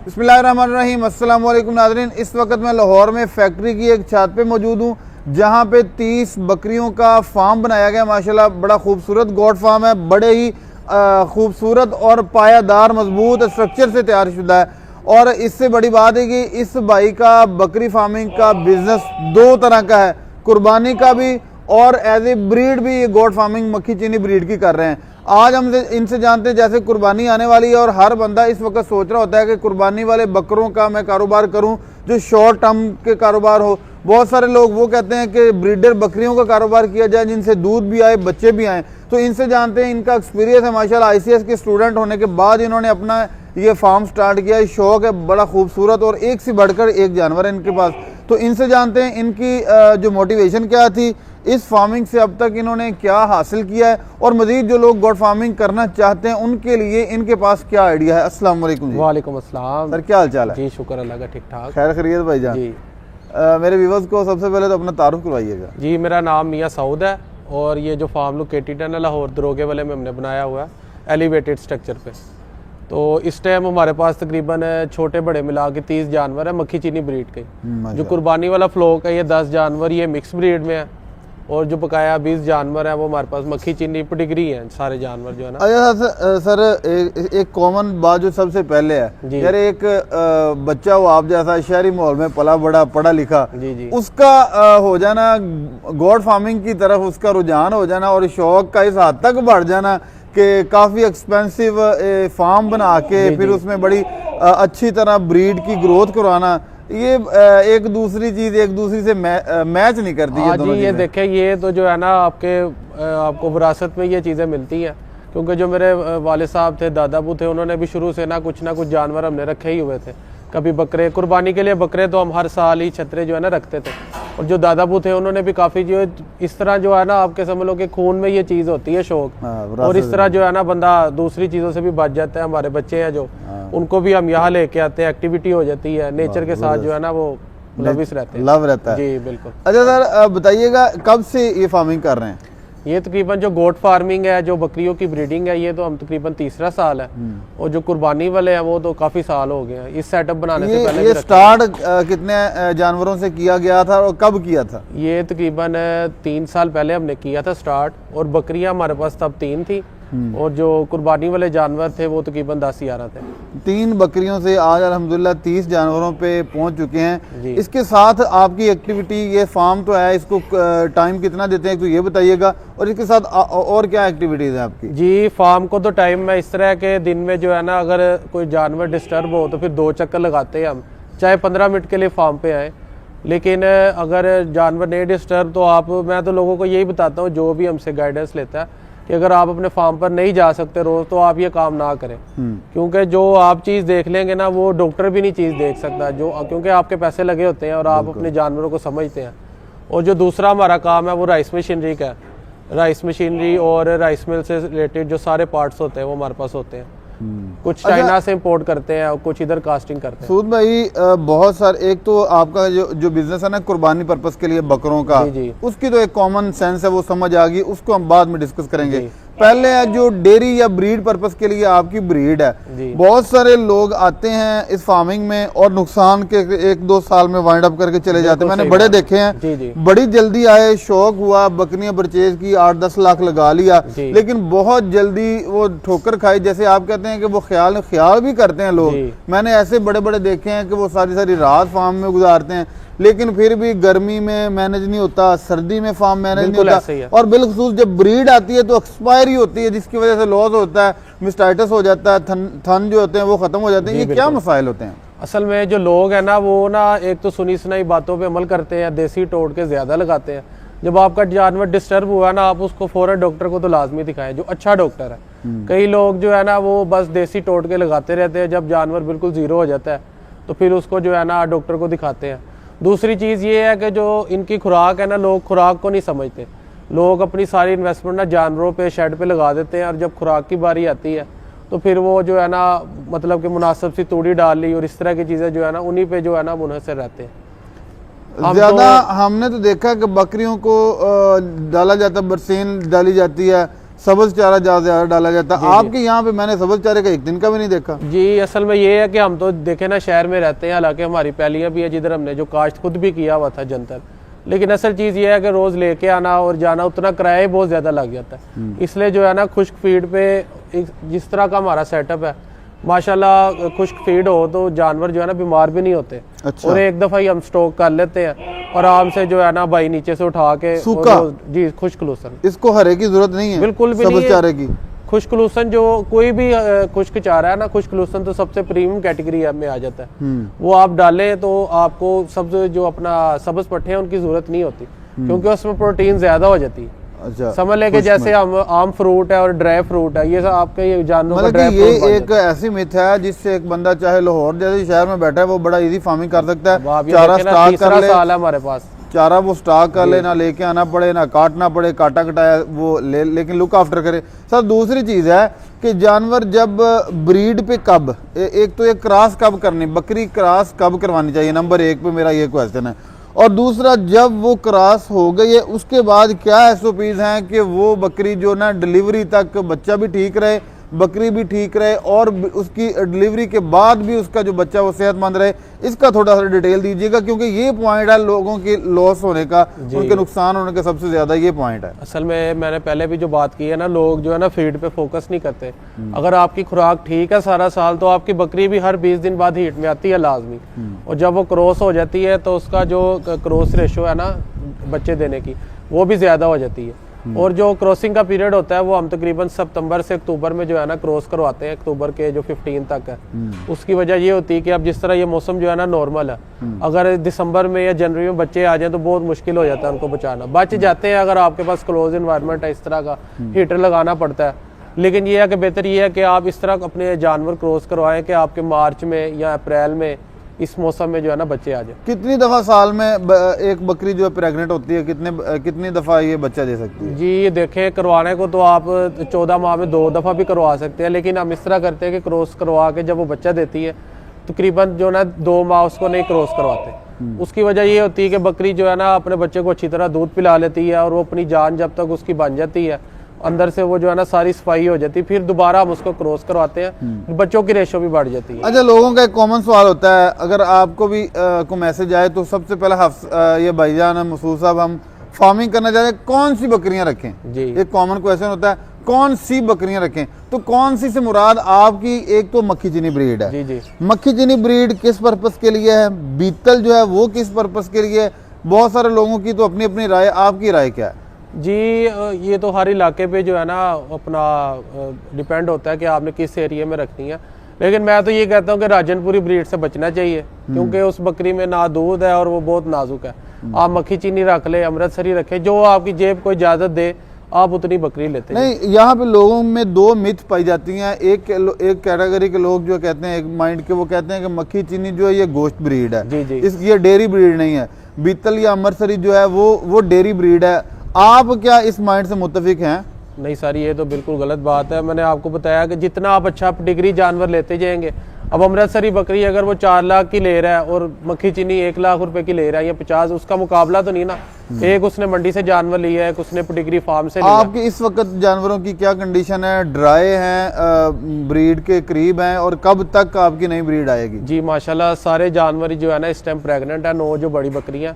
बिस्मिल्लाहिर्रहमानिर्रहीम। अस्सलाम वालेकुम नाज़रीन। इस वक्त मैं लाहौर में फैक्ट्री की एक छत पे मौजूद हूँ जहाँ पे 30 बकरियों का फार्म बनाया गया। माशाल्लाह बड़ा खूबसूरत गोट फार्म है, बड़े ही खूबसूरत और पायादार मजबूत स्ट्रक्चर से तैयार शुदा है। और इससे बड़ी बात है कि इस भाई का बकरी फार्मिंग का बिजनेस दो तरह का है, कुर्बानी का भी और एज ए ब्रीड भी। ये गोट फार्मिंग मक्खी चीनी ब्रीड की कर रहे हैं। आज हम इनसे जानते हैं, जैसे कुर्बानी आने वाली है और हर बंदा इस वक्त सोच रहा होता है कि कुर्बानी वाले बकरों का मैं कारोबार करूं जो शॉर्ट टर्म के कारोबार हो। बहुत सारे लोग वो कहते हैं कि ब्रीडर बकरियों का कारोबार किया जाए जिनसे दूध भी आए, बच्चे भी आए। तो इनसे जानते हैं, इनका एक्सपीरियंस है माशाल्लाह। ICS के स्टूडेंट होने के बाद इन्होंने अपना ये फार्म स्टार्ट किया। शौक है बड़ा खूबसूरत और एक से बढ़कर एक जानवर है इनके पास। तो इनसे जानते हैं इनकी जो मोटिवेशन क्या थी, इस फार्मिंग से अब तक इन्होंने क्या हासिल किया है और मजीद जो लोग गोट फार्मिंग करना चाहते हैं उनके लिए इनके पास क्या आइडिया है। अस्सलाम वालेकुम जी। वालेकुम अस्सलाम सर, क्या हाल चाल है? जी शुक्र अल्लाह का, ठीक ठाक। खैर खैरियत भाईजान जी। मेरे व्यूअर्स को सबसे पहले तो अपना तारुफ करवाइएगा। जी, मेरा नाम मियां सऊद है और ये जो फार्म लोकेटेड है ना लाहौर दरोगे वाले में हमने बनाया हुआ है एलिवेटेड स्ट्रक्चर पे। तो इस टाइम हमारे पास तकरीबन छोटे बड़े मिला के 30 जानवर है मक्खी चीनी ब्रीड के। जो कुर्बानी वाला फ्लोक है ये 10 जानवर ये मिक्स ब्रीड में है और जो बकाया 20 जानवर है वो हमारे पास मक्खी चीनी पेडिग्री है सारे जानवर जो है ना। अच्छा सर, एक कॉमन बात जो सबसे पहले है यार, एक बच्चा हो आप जैसा शहरी माहौल में पला बड़ा पढ़ा लिखा, जी। उसका हो जाना गोट फार्मिंग की तरफ उसका रुझान हो जाना और शौक का इस हद तक बढ़ जाना कि काफ़ी एक्सपेंसिव फार्म बना के फिर उसमें बड़ी अच्छी तरह ब्रीड की ग्रोथ करवाना, ये एक दूसरी चीज एक दूसरी से मैच नहीं करती। हाँ जी, ये देखें, ये तो जो है ना आपको विरासत में ये चीज़ें मिलती हैं। क्योंकि जो मेरे वाले साहब थे, दादाबू थे, उन्होंने भी शुरू से ना कुछ जानवर हमने रखे ही हुए थे। कभी बकरे, कुर्बानी के लिए बकरे तो हम हर साल ही छतरे जो है ना रखते थे। और जो दादाबू थे उन्होंने भी काफ़ी जो इस तरह जो है ना आपके समझ लो कि खून में ये चीज़ होती है शौक। और इस तरह जो है ना बंदा दूसरी चीज़ों से भी बच जाता है। हमारे बच्चे हैं जो उनको भी हम यहाँ लेके आते हैं, एक्टिविटी हो जाती है, नेचर के साथ जो है ना वो लविश रहते हैं, लव रहता है। जी बिल्कुल। अच्छा सर, बताइएगा कब से ये फार्मिंग कर रहे हैं? ये तकरीबन जो गोट फार्मिंग है, जो बकरियों की ब्रीडिंग है, ये तो हम तकरीबन तीसरा साल है। और जो कुर्बानी वाले हैं वो तो काफी साल हो गए हैं इस सेटअप बनाने से पहले। ये स्टार्ट कितने जानवरों से किया गया था और कब किया था? ये तकरीबन 3 साल पहले हमने किया था स्टार्ट। और बकरियां हमारे पास तब 3 थी और जो कुर्बानी वाले जानवर थे वो तकरीबन 10-11 थे। 3 बकरियों से आज अल्हम्दुलिल्लाह 30 जानवरों पे पहुंच चुके हैं। इसके साथ आपकी एक्टिविटी, ये फार्म तो है, इसको टाइम कितना देते हैं तो ये बताइएगा, और इसके साथ और क्या एक्टिविटीज़ है आपकी? जी, फार्म को तो टाइम में इस तरह के दिन में जो है ना अगर कोई जानवर डिस्टर्ब हो तो फिर 2 चक्कर लगाते हैं हम, चाहे 15 मिनट के लिए फार्म पे आए। लेकिन अगर जानवर नहीं डिस्टर्ब तो मैं तो लोगों को यही बताता हूँ जो भी हमसे गाइडेंस लेता है कि अगर आप अपने फार्म पर नहीं जा सकते रोज तो आप ये काम ना करें। क्योंकि जो आप चीज़ देख लेंगे ना वो डॉक्टर भी नहीं चीज़ देख सकता, क्योंकि आपके पैसे लगे होते हैं और आप अपने जानवरों को समझते हैं। और जो दूसरा हमारा काम है वो राइस मशीनरी का है। राइस मशीनरी और राइस मिल से रिलेटेड जो सारे पार्ट्स होते हैं वो हमारे पास होते हैं। कुछ चाइना से इंपोर्ट करते हैं और कुछ इधर कास्टिंग करते हैं। सूद भाई, बहुत सारे, एक तो आपका जो बिजनेस है ना कुर्बानी पर्पस के लिए बकरों का, जी। उसकी तो एक कॉमन सेंस है, वो समझ आ गई, उसको हम बाद में डिस्कस करेंगे। पहले है जो डेयरी या ब्रीड पर्पस के लिए आपकी ब्रीड है। बहुत सारे लोग आते हैं इस फार्मिंग में और नुकसान के 1-2 साल में वाइंड अप करके चले जाते हैं। मैंने बड़े देखे हैं, बड़ी जल्दी आए, शौक हुआ, बकरियां परचेज की, 8-10 लाख लगा लिया, लेकिन बहुत जल्दी वो ठोकर खाई। जैसे आप कहते हैं कि वो ख्याल भी करते हैं लोग। मैंने ऐसे बड़े बड़े देखे हैं कि वो सारी रात फार्म में गुजारते हैं, लेकिन फिर भी गर्मी में मैनेज नहीं होता, सर्दी में फार्म मैनेज नहीं होता, और बिलखसूस जब ब्रीड आती है तो एक्सपायरी होती है जिसकी वजह से लॉस होता है, मिस्टाइटिस हो जाता है, थन जो होते हैं वो खत्म हो जाते हैं। ये क्या मसाइल होते हैं? असल में जो लोग हैं ना वो ना एक तो सुनी सुनाई बातों पे अमल करते हैं, देसी टोटके ज्यादा लगाते हैं। जब आपका जानवर डिस्टर्ब हुआ ना आप उसको फौरन डॉक्टर को तो लाजमी दिखाएं, जो अच्छा डॉक्टर है। कई लोग जो है ना वो बस देसी टोटके लगाते रहते हैं, जब जानवर बिल्कुल जीरो हो जाता है तो फिर उसको जो है ना डॉक्टर को दिखाते हैं। दूसरी चीज़ ये है कि जो इनकी खुराक है ना, लोग खुराक को नहीं समझते। लोग अपनी सारी इन्वेस्टमेंट ना जानवरों पे, शेड पे लगा देते हैं और जब खुराक की बारी आती है तो फिर वो जो है ना मतलब कि मुनासिब सी तूड़ी डाल ली और इस तरह की चीज़ें जो है ना उन्हीं पे जो है ना मुनहसर रहते हैं। हमने तो देखा कि बकरियों को डाला जाता, बरसीन डाली जाती है, सब्ज चारा ज्यादा डाला जाता है। आपके यहाँ पे मैंने सब्ज चारे का एक दिन का भी नहीं देखा। जी असल में ये है कि हम तो देखे ना शहर में रहते हैं, हालांकि हमारी पैलियां भी है जिधर हमने जो काश्त खुद भी किया हुआ था जंतर, लेकिन असल चीज़ ये है कि रोज़ लेके आना और जाना उतना किराया ही बहुत ज़्यादा लग जाता है। इसलिए जो है ना खुश्क फीड पे जिस तरह का हमारा सेटअप है माशाल्लाह, खुश्क फीड हो तो जानवर जो है ना बीमार भी नहीं होते। अच्छा। और एक दफ़ा ही हम स्टॉक कर लेते हैं और आराम से जो है ना भाई नीचे से उठा के सूखा? जी खुश्क लूसन, इसको हरे की जरूरत नहीं है बिल्कुल भी सब्ज नहीं चारे की। खुश्क लूसन जो कोई भी खुश्क चारा है ना, खुश्क लूसन तो सबसे प्रीमियम कैटेगरी में आ जाता है। वो आप डालें तो आपको सब जो अपना सब्ज पट्टे हैं उनकी जरूरत नहीं होती, क्योंकि उसमें प्रोटीन ज्यादा हो जाती है। अच्छा, समझ लेके जैसे हम आम फ्रूट है और ड्राई फ्रूट है, ये सब आपके ये जानवरों का मतलब ड्राई कि फ्रूट ये बन एक ऐसी मिथ है जिससे एक बंदा चाहे लाहौर जैसे शहर में बैठा है वो बड़ा इजी फार्मिंग कर सकता जाता है। है। अब ये चारा देखें ना, स्टॉक तीसरा कर ले, साल है हमारे पास, चारा वो स्टॉक कर ले, ना लेके आना पड़े, ना काटना पड़े, काटा कटाया वो ले, लेकिन लुक आफ्टर करे। सर दूसरी चीज़ है कि जानवर जब ब्रीड पे कब एक तो ये क्रॉस कब करनी, बकरी क्रॉस कब करवानी चाहिए, नंबर 1 पे मेरा ये क्वेश्चन है। और दूसरा जब वो क्रॉस हो गई है उसके बाद क्या SOPs हैं कि वो बकरी जो ना डिलीवरी तक बच्चा भी ठीक रहे, बकरी भी ठीक रहे और उसकी डिलीवरी के बाद भी उसका जो बच्चा वो सेहतमंद रहे, इसका थोड़ा सा डिटेल दीजिएगा, क्योंकि ये पॉइंट है लोगों की लॉस होने का, उनके नुकसान होने का सबसे ज्यादा ये पॉइंट है। असल में मैंने पहले भी जो बात की है ना, लोग जो है ना फीड पे फोकस नहीं करते। अगर आपकी खुराक ठीक है सारा साल तो आपकी बकरी भी हर 20 दिन बाद हीट में आती है लाजमी, और जब वो क्रॉस हो जाती है तो उसका जो क्रॉस रेशो है ना बच्चे देने की वो भी ज्यादा हो जाती है। और जो क्रॉसिंग का पीरियड होता है वो हम तकरीबन सितंबर से अक्टूबर में जो है ना क्रॉस करवाते हैं, अक्टूबर के जो 15 तक है। उसकी वजह ये होती है कि अब जिस तरह ये मौसम जो है ना नॉर्मल है, अगर दिसंबर में या जनवरी में बच्चे आ जाए तो बहुत मुश्किल हो जाता है उनको बचाना। बच जाते हैं अगर आपके पास क्लोज इन्वायरमेंट है, इस तरह का हीटर लगाना पड़ता है। लेकिन ये है कि बेहतर ये है कि आप इस तरह अपने जानवर क्रॉस करवाएं कि आपके मार्च में या अप्रैल में इस मौसम में जो है ना बच्चे आ जाए। कितनी दफा साल में एक बकरी जो है प्रेग्नेंट होती है, कितनी दफा ये बच्चा दे सकती है? जी ये देखें, करवाने को तो आप 14 माह में 2 दफा भी करवा सकते हैं, लेकिन हम इस तरह करते हैं कि क्रॉस करवा के जब वो बच्चा देती है तकरीबन जो ना 2 माह उसको नहीं क्रॉस करवाते। उसकी वजह ये होती है कि बकरी जो है ना अपने बच्चे को अच्छी तरह दूध पिला लेती है और वो अपनी जान जब तक उसकी बन जाती है अंदर से वो जो है ना सारी सफाई हो जाती है, फिर दोबारा हम उसको क्रॉस करवाते हैं, बच्चों की रेशो भी बढ़ जाती है। अच्छा, लोगों का एक कॉमन सवाल होता है, अगर आपको भी को मैसेज आए तो सबसे पहला ये भाईजान मसूद साहब हम फार्मिंग करना चाहते हैं, कौन सी बकरियां रखें? जी एक कॉमन क्वेश्चन होता है, कौन सी बकरियां रखें? तो कौन सी से मुराद आपकी एक तो मक्खी चीनी ब्रीड है। जी जी मक्खी चीनी ब्रीड किस पर्पस के लिए है, बीतल जो है वो किस पर्पस के लिए है? बहुत सारे लोगों की तो अपनी अपनी राय, आपकी राय क्या है? जी ये तो हर इलाके पे जो है ना अपना डिपेंड होता है कि आपने किस एरिया में रखनी है, लेकिन मैं तो ये कहता हूँ कि राजनपुरी ब्रीड से बचना चाहिए, क्योंकि उस बकरी में ना दूध है और वो बहुत नाजुक है। आप मक्खी चीनी रख ले, अमृतसरी रखे, जो आपकी जेब को इजाजत दे आप उतनी बकरी लेते हैं। नहीं, यहाँ पे लोगों में 2 मिथ पाई जाती हैं। एक कैटेगरी के लोग जो कहते हैं, एक माइंड के, वो कहते हैं कि मक्खी चीनी जो है ये गोश्त ब्रीड है, जी जी इसकी ये डेयरी ब्रीड नहीं है। बीतल या अमृतसरी जो है वो डेयरी ब्रीड है। आप क्या इस माइंड से मुत्तफिक हैं? नहीं सर, ये तो बिल्कुल गलत बात है। मैंने आपको बताया कि जितना आप अच्छा डिग्री जानवर लेते जाएंगे, अब अमृतसरी बकरी अगर वो 4 लाख की ले रहा है और मक्खी चीनी 1 लाख रुपए की ले रहा है या 50, उसका मुकाबला तो नहीं ना। एक उसने मंडी से जानवर लिया है, एक उसने डिग्री फार्म से लिया। आपकी इस वक्त जानवरों की क्या कंडीशन है? ड्राई हैं, ब्रीड के करीब हैं, और कब तक आपकी नई ब्रीड आएगी? जी माशाल्लाह सारे जानवर जो है ना इस टाइम प्रेग्नेंट है, 9 जो बड़ी बकरियां,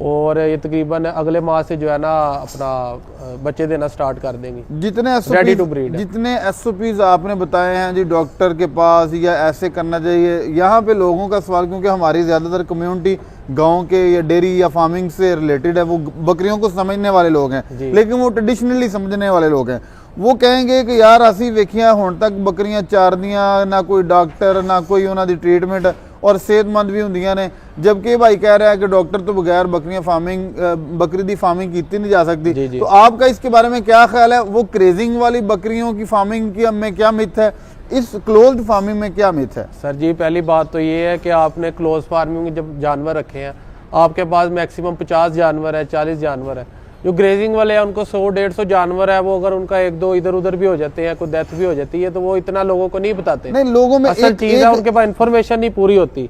और ये तकरीबन अगले माह से जो है ना अपना बच्चे देना स्टार्ट कर देंगी। जितने Ready to breed है। जितने SOPs आपने बताए हैं जी, डॉक्टर के पास या ऐसे करना चाहिए, यहाँ पे लोगों का सवाल, क्योंकि हमारी ज्यादातर कम्युनिटी गांव के या डेयरी या फार्मिंग से रिलेटेड है, वो बकरियों को समझने वाले लोग हैं, लेकिन वो ट्रेडिशनली समझने वाले लोग हैं। वो कहेंगे कि यार असी वेखिया हुण तक बकरियां चारदियां, ना कोई डॉक्टर ना कोई उन्होंने ट्रीटमेंट, और सेहतमंद भी होंदियां ने, जबकि भाई कह रहा है कि डॉक्टर तो बगैर बकरी दी फार्मिंग की नहीं जा सकती। तो आपका इसके बारे में क्या ख्याल है? वो क्रेजिंग वाली बकरियों की फार्मिंग की में क्या मिथ है, इस क्लोज्ड फार्मिंग में क्या मिथ है? सर जी पहली बात तो ये है कि आपने क्लोज फार्मिंग में जब जानवर रखे हैं, आपके पास मैक्सिमम 50 जानवर है, 40 जानवर है। जो ग्रेजिंग वाले हैं उनको 100-150 जानवर है, वो अगर उनका 1-2 इधर उधर भी हो जाते हैं, कोई डेथ भी हो जाती है, तो वो इतना लोगों को नहीं बताते। नहीं, लोगों में असल चीज है उनके पास इन्फॉर्मेशन नहीं पूरी होती।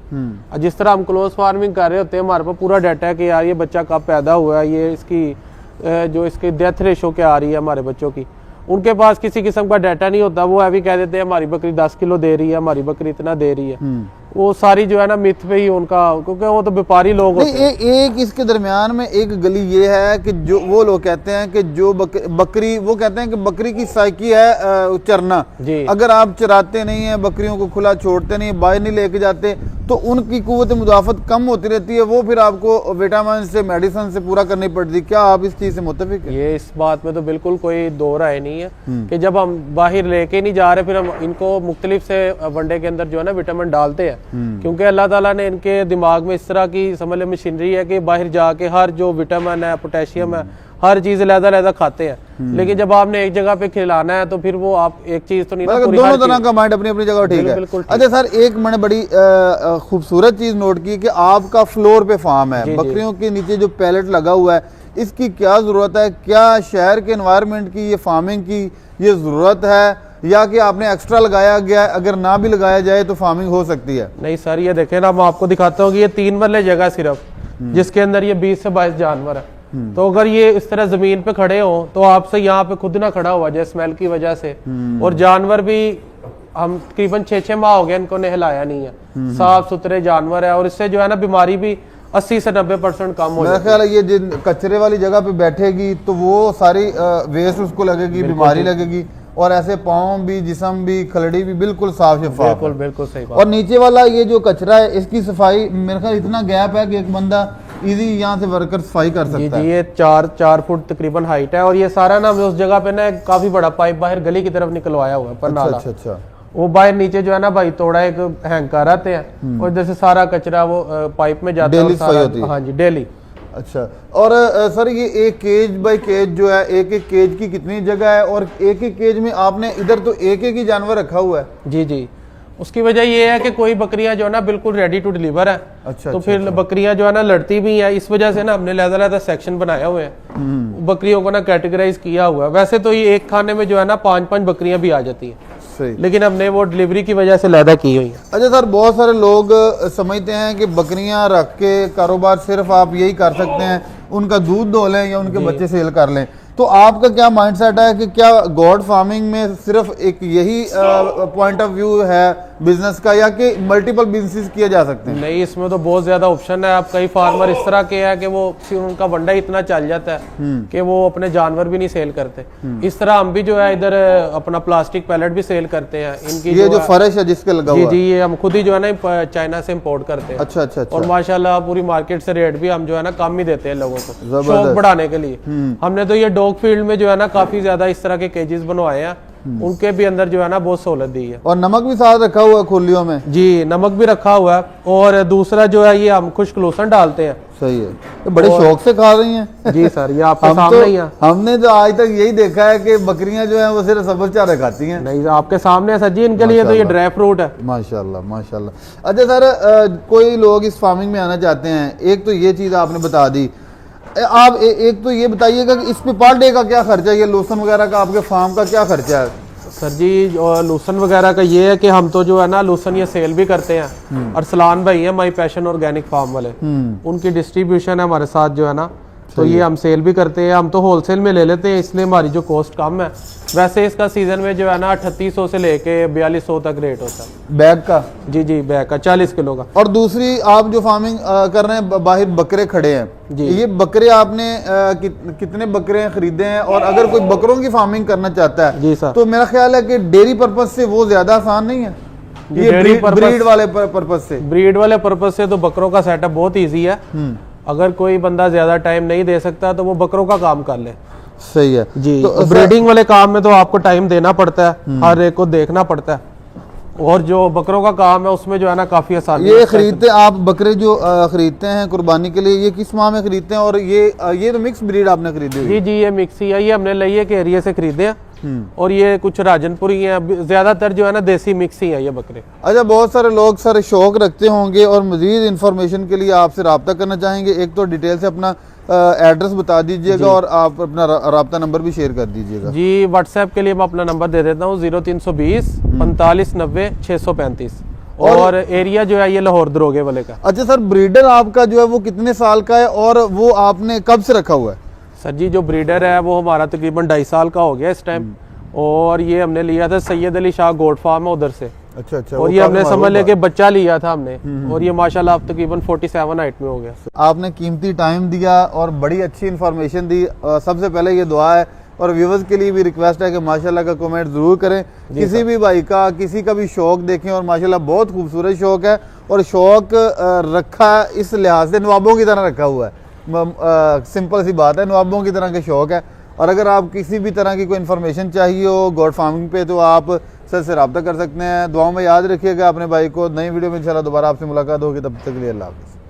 जिस तरह हम क्लोज फार्मिंग कर रहे होते हैं, हमारे पास पूरा डाटा है कि यार ये बच्चा कब पैदा हुआ है, ये इसकी जो इसकी डेथ रेशो क्या आ रही है हमारे बच्चों की, उनके पास किसी किस्म का डाटा नहीं होता, वो अभी कह देते हैं हमारी बकरी 10 किलो दे रही है, हमारी बकरी इतना दे रही है। वो सारी जो है ना मिथ पे ही उनका, क्योंकि वो तो व्यापारी लोग होते हैं। एक इसके दरमियान में एक गली ये है कि जो वो लोग कहते हैं कि जो बकरी, वो कहते हैं कि बकरी की साइकी है चरना जी। अगर आप चराते नहीं है, बकरियों को खुला छोड़ते नहीं, बाहर नहीं लेके जाते, तो उनकी कुव्वत मुदाफत कम होती रहती है, वो फिर आपको विटामिन से, मेडिसिन से पूरा करनी पड़ती है। क्या आप इस चीज से मुत्तफिक हैं? ये इस बात में तो बिल्कुल कोई दो राय नहीं है कि जब हम बाहर लेके नहीं जा रहे, फिर हम इनको मुख्तलिफ से वनडे के अंदर जो है ना विटामिन डालते हैं, क्योंकि अल्लाह ताला ने इनके दिमाग में इस तरह की समझ लो मशीनरी है कि बाहर जाके हर जो विटामिन है, पोटेशियम है, हर चीज अलग-अलग खाते हैं। लेकिन जब आपने एक जगह पे खिलाना है तो फिर वो आप एक चीज तो नहीं ना, पूरी दोनों तरह का माइंड अपनी अपनी जगह ठीक है। अच्छा सर, एक मैंने बड़ी खूबसूरत चीज नोट की कि आपका फ्लोर पे फार्म है, बकरियों के नीचे जो पैलेट लगा हुआ है, इसकी क्या जरूरत है? क्या शहर के एनवायरनमेंट की, ये फार्मिंग की ये जरूरत है, या कि आपने एक्स्ट्रा लगाया गया, अगर ना भी लगाया जाए तो फार्मिंग हो सकती है? नहीं सर, ये देखें ना, मैं आपको दिखाता हूँ कि ये 3 मरले जगह सिर्फ, जिसके अंदर ये 20 से 22 जानवर है। तो अगर ये इस तरह जमीन पे खड़े हो तो आपसे यहाँ पे खुद ना खड़ा हुआ जाए स्मेल की वजह से, और जानवर भी हम तकरीबन 6-6 माह हो गए इनको नहलाया नहीं है, साफ सुथरे जानवर है, और इससे जो है ना बीमारी भी 80 से 90% कम हो मेरा ख्याल है ये जिन कचरे वाली जगह पे बैठेगी तो वो सारी वेस्ट उसको लगेगी, बीमारी लगेगी, और ऐसे पाँव भी, जिस्म भी, खलड़ी भी बिल्कुल साफ शफाफ। बिल्कुल बिल्कुल सही बात। और नीचे वाला ये जो कचरा है, इसकी सफाई मेरे ख्याल इतना गैप है कि एक बंदा इजी यहाँ से वर्कर सफाई कर सकता है। ये 4 फुट तकरीबन हाइट है, और ये सारा ना उस जगह पे ना काफी बड़ा पाइप बाहर गली की तरफ निकलवाया हुआ है पर नाला। अच्छा। वो बाहर नीचे जो है ना भाई थोड़ा एक हैंग कर आते हैं, और जैसे सारा कचरा वो पाइप में जाता है, हाँ जी डेली। अच्छा, और सर ये एक केज बाय केज जो है, एक एक केज की कितनी जगह है, और एक एक केज में आपने इधर तो एक एक ही जानवर रखा हुआ है? जी। उसकी वजह ये है कि कोई बकरियां जो है ना बिल्कुल रेडी टू डिलीवर है। तो फिर बकरियां जो है ना लड़ती भी है, इस वजह से ना हमने अलग-अलग सेक्शन बनाया हुए हैं, बकरियों को ना कैटेगराइज किया हुआ है। वैसे तो ये एक खाने में जो है ना 5-5 बकरियां भी आ जाती हैं, लेकिन हमने वो डिलीवरी की वजह से लैदा की हुई है। अच्छा सर, बहुत सारे लोग समझते हैं कि बकरियां रख के कारोबार सिर्फ आप यही कर सकते हैं, उनका दूध दो लें या उनके बच्चे सेल कर लें, तो आपका क्या माइंडसेट है कि क्या गॉड फार्मिंग में सिर्फ एक यही पॉइंट ऑफ व्यू है बिजनेस का, या कि मल्टीपल बिजनेस किए जा सकते हैं? नहीं, इसमें तो बहुत ज्यादा ऑप्शन है। आप कई फार्मर इस तरह के हैं कि वो उनका वंडा इतना चल जाता है कि वो अपने जानवर भी नहीं सेल करते। इस तरह हम भी जो है इधर अपना प्लास्टिक पैलेट भी सेल करते हैं। इनकी ये जो फर्श है जिसके लगा हुआ है, जी ये हम खुद ही जो है ना चाइना से इम्पोर्ट करते हैं। अच्छा। और माशाल्लाह पूरी मार्केट से रेट भी हम जो है ना कम ही देते हैं लोगों को, शौक बढ़ाने के लिए। हमने तो ये डॉग फील्ड में जो है ना काफी ज्यादा इस तरह के केजेस बनवाए हैं, उनके भी अंदर जो है ना बहुत सहूलत दी है। और नमक भी साथ रखा हुआ है खुलियों में? जी, नमक भी रखा हुआ है, और दूसरा जो है ये हम खुश्क लोशन डालते हैं। सही है, तो बड़े शौक से खा रही हैं। जी सर, ये आपके सामने ही है। हमने तो आज तक यही देखा है कि बकरियां जो हैं वो सिर्फ सब्ज चारे खाती हैं। नहीं, आपके सामने है सर जी, इनके लिए तो ये ड्राई फ्रूट है। माशाल्लाह। अच्छा सर, कोई लोग इस फार्मिंग में आना चाहते हैं, एक तो ये चीज़ आपने बता दी, आप एक तो ये बताइएगा कि इस पे पर डे का क्या खर्चा है, ये लोशन वगैरह का आपके फार्म का क्या खर्चा है? सर जी, लोशन वगैरह का ये है कि हम तो जो है ना लोशन ये सेल भी करते हैं। अरसलान भाई है माई पैशन ऑर्गेनिक फार्म वाले, उनकी डिस्ट्रीब्यूशन है हमारे साथ जो है ना, तो ये हम सेल भी करते हैं। हम तो होलसेल में ले लेते हैं, इसलिए हमारी जो कॉस्ट कम है। वैसे इसका सीजन में जो है ना 3800 से लेके 4200 तक रेट होता है बैग का। जी बैग का 40 किलो का। और दूसरी, आप जो फार्मिंग कर रहे हैं, बाहर बकरे खड़े हैं जी, ये बकरे आपने कितने बकरे खरीदे हैं? और अगर कोई बकरों की फार्मिंग करना चाहता है जी सर, तो मेरा ख्याल है कि डेयरी पर्पज से वो ज्यादा आसान नहीं है, ये ब्रीड वाले पर्पज से? ब्रीड वाले पर्पज से तो बकरों का सेटअप बहुत ईजी है। अगर कोई बंदा ज्यादा टाइम नहीं दे सकता तो वो बकरों का काम कर ले। सही है जी। तो ब्रीडिंग वाले काम में तो आपको टाइम देना पड़ता है, हर एक को देखना पड़ता है, और जो बकरों का काम है उसमें जो है ना काफी आसानी। ये खरीदते आप बकरे जो खरीदते हैं कुर्बानी के लिए, ये किस माह में खरीदते हैं? और ये तो मिक्स ब्रीड आपने खरीदी हुई? जी ये मिक्स ही है, ये हमने लिए के एरिया से खरीदे हैं, और ये कुछ राजनपुरी हैं, ज्यादातर जो है ना देसी मिक्स ही है ये बकरे। अच्छा, बहुत सारे लोग सर शौक रखते होंगे और मजीद इन्फॉर्मेशन के लिए आपसे रब्ता करना चाहेंगे, एक तो डिटेल से अपना एड्रेस बता दीजिएगा और आप अपना रब्ता नंबर भी शेयर कर दीजिएगा। जी, व्हाट्सएप के लिए मैं अपना नंबर दे देता हूँ 0320 45 90 635, और एरिया जो है ये लाहौर दरोगे वाले का। अच्छा सर, ब्रीडर आपका जो है वो कितने साल का है और वो आपने कब से रखा हुआ है? सर जी, जो ब्रीडर है वो हमारा तकरीबन 2.5 साल का हो गया इस टाइम, और ये हमने लिया था सैयद अली शाह गोट फार्म है उधर से। अच्छा अच्छा। और वो ये हमने काफी समझ मालूम ले कि है। बच्चा लिया था हमने, और ये माशाल्लाह अब तकरीबन 47 हाइट में हो गया। आपने कीमती टाइम दिया और बड़ी अच्छी इन्फॉर्मेशन दी। सबसे पहले ये दुआ है और व्यूवर्स के लिए भी रिक्वेस्ट है कि माशाल्लाह का कमेंट ज़रूर करें। किसी भी भाई का किसी का भी शौक देखें, और माशाल्लाह बहुत खूबसूरत शौक है, और शौक रखा इस लिहाज से नवाबों की तरह रखा हुआ है। सिंपल सी बात है, नवाबों की तरह के शौक है। और अगर आप किसी भी तरह की कोई इन्फॉर्मेशन चाहिए हो गोट फार्मिंग पे, तो आप सर से रब्ता कर सकते हैं। दुआओं में याद रखिएगा अपने भाई को। नई वीडियो में इंशाल्लाह दोबारा आपसे मुलाकात होगी, तब तक के लिए अल्लाह हाफ़िज़।